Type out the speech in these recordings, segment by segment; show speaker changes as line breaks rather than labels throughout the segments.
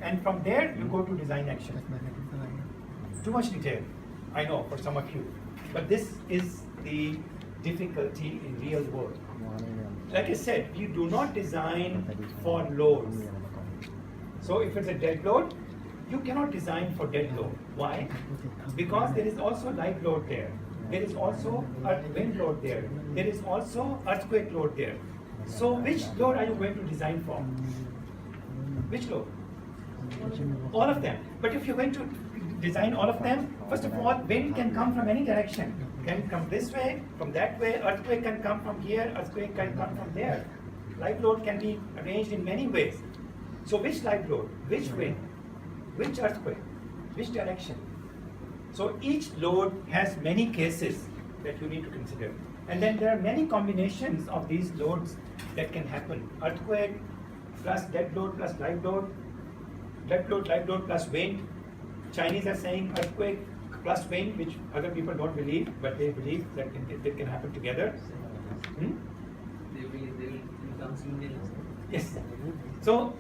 And from there, you go to design action. Too much detail, I know, for some of you. But this is the difficulty in real world. Like I said, we do not design for loads. So if it's a dead load, you cannot design for dead load. Why? Because there is also live load there. There is also wind load there. There is also earthquake load there. So which load are you going to design for? Which load? All of them. But if you're going to design all of them, first of all, wind can come from any direction. Can come this way, from that way, earthquake can come from here, earthquake can come from there. Live load can be arranged in many ways. So which live load, which wind, which earthquake, which direction? So each load has many cases that you need to consider. And then there are many combinations of these loads that can happen. Earthquake plus dead load plus live load, live load plus wind. Chinese are saying earthquake plus wind, which other people don't believe, but they believe that it can happen together.
They will become simultaneous.
Yes. So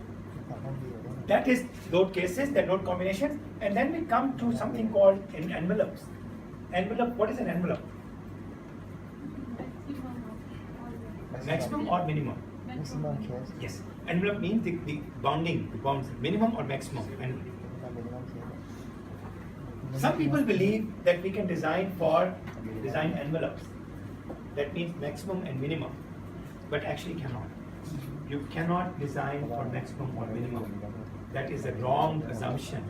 that is load cases, the load combinations, and then we come to something called envelopes. Envelope, what is an envelope? Maximum or minimum?
Maximum case.
Yes. Envelope means the bounding, the bounds, minimum or maximum. And some people believe that we can design envelopes. That means maximum and minimum, but actually cannot. You cannot design for maximum or minimum. That is a wrong assumption,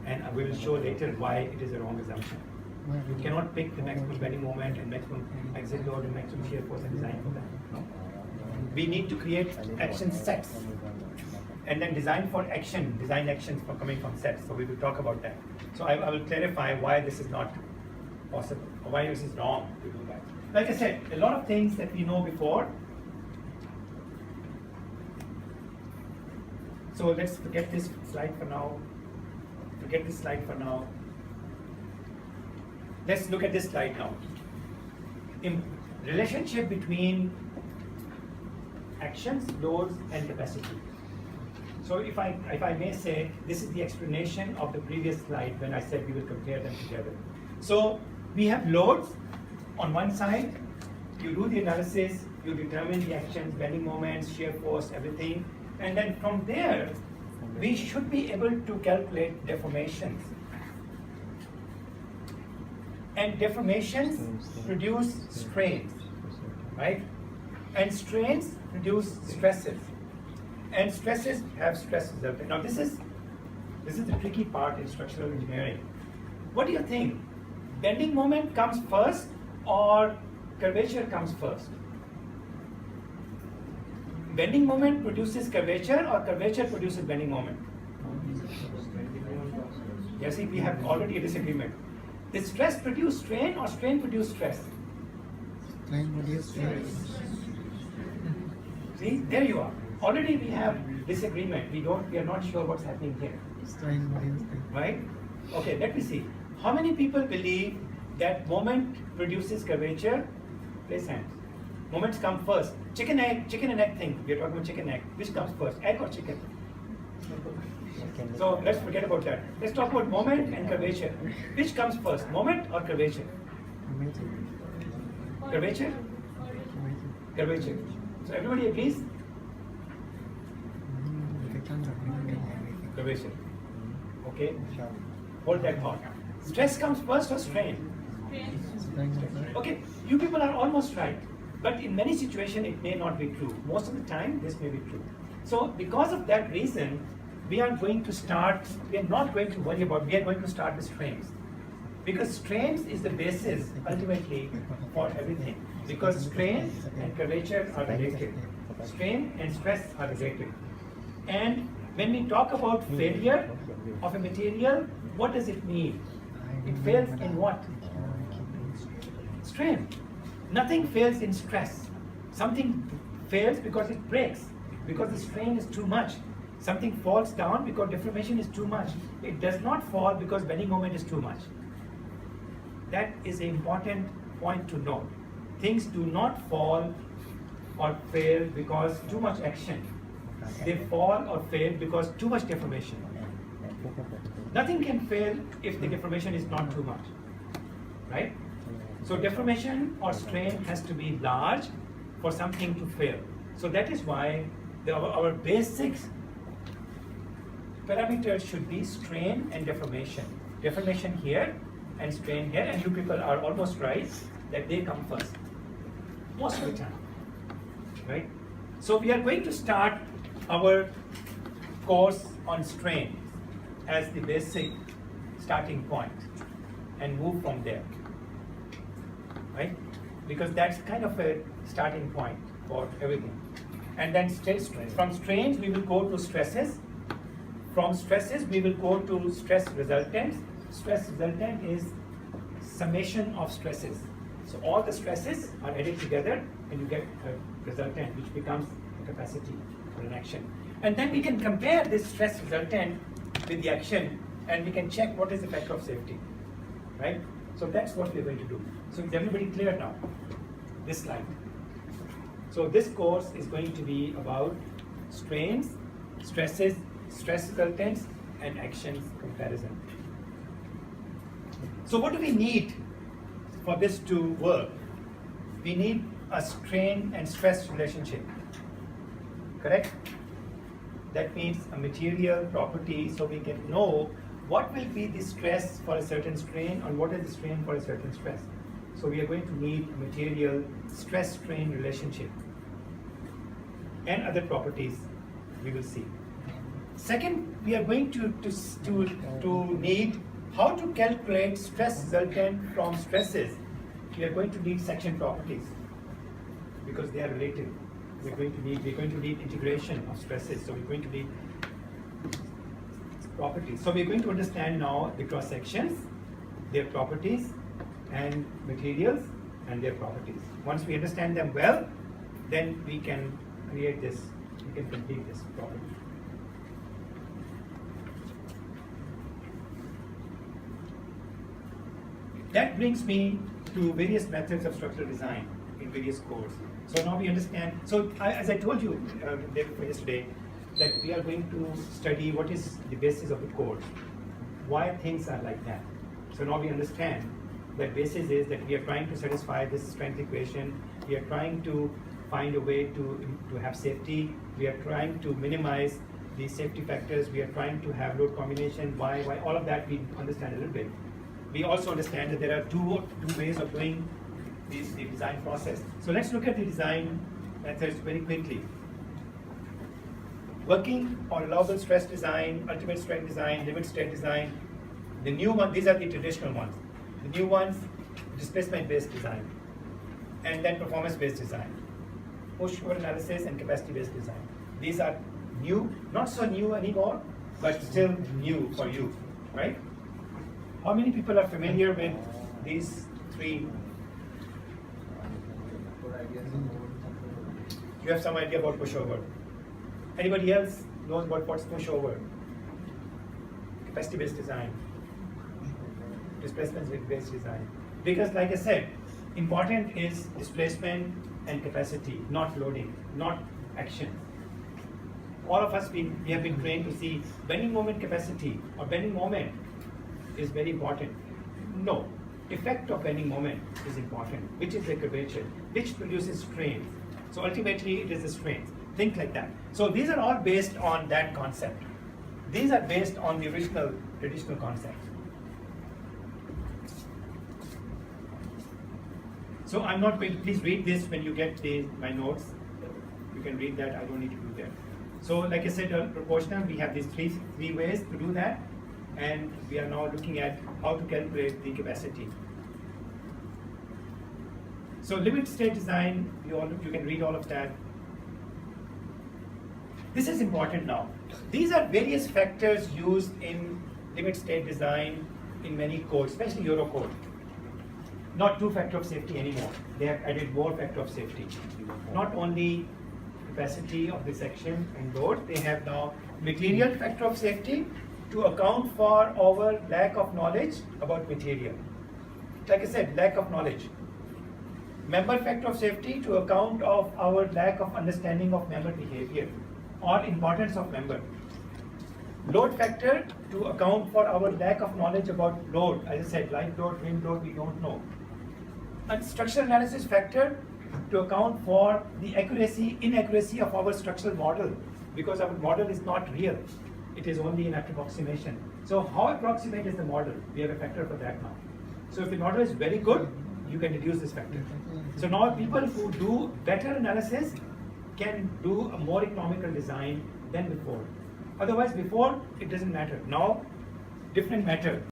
and we will show later why it is a wrong assumption. You cannot pick the maximum bending moment and maximum exit load and maximum shear force and design for that. No. We need to create action sets and then design for action, design actions for coming from sets. So we will talk about that. So I will clarify why this is not possible, or why this is wrong to do that. Like I said, a lot of things that we know before. So let's forget this slide for now. Forget this slide for now. Let's look at this slide now. In relationship between actions, loads, and capacity. So if I may say, this is the explanation of the previous slide when I said we will compare them together. So we have loads on one side. You do the analysis, you determine the actions, bending moments, shear force, everything. And then from there, we should be able to calculate deformations. And deformations produce strains, right? And strains produce stresses. And stresses have stress resultant. Now this is the tricky part in structural engineering. What do you think? Bending moment comes first or curvature comes first? Bending moment produces curvature or curvature produces bending moment? Yes, see, we have already a disagreement. Did stress produce strain or strain produce stress?
Strain produce stress.
See, there you are. Already we have disagreement. We are not sure what's happening here.
Strain produce strain.
Right? Okay, let me see. How many people believe that moment produces curvature? Raise hands. Moments come first. Chicken and egg thing. We are talking about chicken egg. Which comes first? Egg or chicken? So let's forget about that. Let's talk about moment and curvature. Which comes first? Moment or curvature? Curvature? Curvature. So everybody agrees? Curvature. Okay? Hold that thought. Stress comes first or strain? Okay, you people are almost right. But in many situations, it may not be true. Most of the time, this may be true. So because of that reason, we are not going to worry about, we are going to start with strains. Because strains is the basis, ultimately, for everything. Because strain and curvature are related. Strain and stress are related. And when we talk about failure of a material, what does it mean? It fails in what? Strain. Nothing fails in stress. Something fails because it breaks, because the strain is too much. Something falls down because deformation is too much. It does not fall because bending moment is too much. That is an important point to note. Things do not fall or fail because too much action. They fall or fail because too much deformation. Nothing can fail if the deformation is not too much, right? So deformation or strain has to be large for something to fail. So that is why our basic parameters should be strain and deformation. Deformation here and strain here, and you people are almost right that they come first most of the time, right? So we are going to start our course on strain as the basic starting point and move from there, right? Because that's kind of a starting point for everything. And then from strains we will go to stresses. From stresses we will go to stress resultants. Stress resultant is summation of stresses. So all the stresses are added together and you get a resultant which becomes a capacity for an action. And then we can compare this stress resultant with the action and we can check what is the factor of safety, right? So that's what we're going to do. So is everybody clear now? This slide. So this course is going to be about strains, stresses, stress resultants, and actions comparison. So what do we need for this to work? We need a strain and stress relationship, correct? That means a material property, so we can know what will be the stress for a certain strain and what is the strain for a certain stress. So we are going to need a material stress-strain relationship and other properties we will see. Second, we are going to need how to calculate stress resultant from stresses. We are going to need section properties because they are related. We're going to need integration of stresses. So we're going to need properties. So we're going to understand now the cross sections, their properties, and materials and their properties. Once we understand them well, then we can create this. We can complete this property. That brings me to various methods of structural design in various codes. So now we understand. So as I told you yesterday, that we are going to study what is the basis of the code, why things are like that. So now we understand that basis is that we are trying to satisfy this strength equation. We are trying to find a way to have safety. We are trying to minimize the safety factors. We are trying to have load combination. Why all of that we understand a little bit. We also understand that there are two ways of doing the design process. So let's look at the design methods very quickly. Working on allowable stress design, ultimate strength design, limit state design. The new one, these are the traditional ones. The new ones, displacement-based design, and then performance-based design, pushover analysis, and capacity-based design. These are new, not so new anymore, but still new for you, right? How many people are familiar with these three? You have some idea about pushover. Anybody else knows about what's pushover? Capacity-based design, displacement-based design. Because like I said, important is displacement and capacity, not loading, not action. All of us, we have been trained to see bending moment capacity or bending moment is very important. No, effect of bending moment is important, which is the curvature, which produces strain. So ultimately it is the strain. Think like that. So these are all based on that concept. These are based on the original traditional concepts. So I'm not going to, please read this when you get my notes. You can read that, I don't need to do that. So like I said, proportional, we have these three ways to do that. And we are now looking at how to calculate the capacity. So limit state design, you can read all of that. This is important now. These are various factors used in limit state design in many codes, especially Eurocode. Not two-factor of safety anymore. They have added more factor of safety. Not only capacity of the section and load, they have now material factor of safety to account for our lack of knowledge about material. Like I said, lack of knowledge. Member factor of safety to account of our lack of understanding of member behavior. or importance of member. Load factor to account for our lack of knowledge about load. As I said, light load, wind load, we don't know. And structural analysis factor to account for the inaccuracy of our structural model, because our model is not real. It is only an approximation. So how approximate is the model? We have a factor for that now. So if the model is very good, you can reduce this factor. So now people who do better analysis can do a more economical design than before. Otherwise, before, it doesn't matter. Now, different matter.